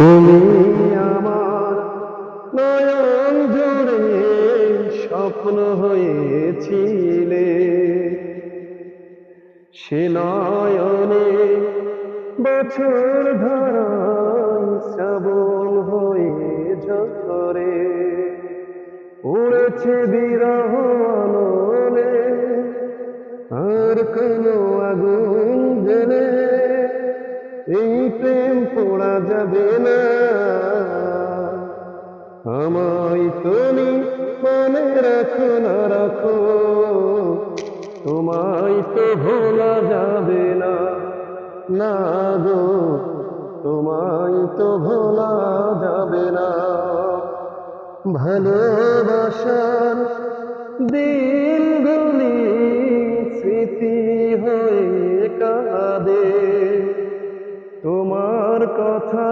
তুমি আমার নয়ন জুড়ে স্বপ্ন হয়েছিলে, সে নয়নে বছর ধারায় শ্রাবণ হয়ে ঝরে উড়েছে বিরহ আনলে, আর কোনো আগুন জ্বলে এই প্রেম পোড়া যাবে না। আমায় তুমি মনে রাখো না রাখো, তোমায় তো ভোলা যাবে না। না গো, তোমায় তো ভোলা যাবে না। ভালোবাসার দিনগুলি স্মৃতি হয়ে কাঁদে, তোমার কথা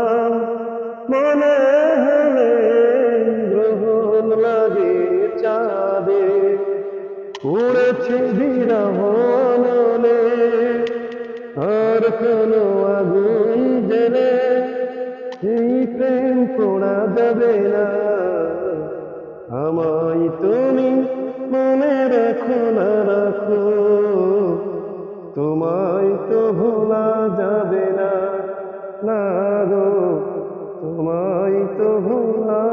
মনে হলে গ্রহণ লাগে চাঁদে। উড়েছে বিরহ আনলে, আর কোনো আগুন জ্বেলে এই প্রেম পোড়া যাবে না। আমায় তুমি মনে রাখো না রাখো, তোমায় তো ভোলা যাবে না। না গো, তোমায় তো ভোলা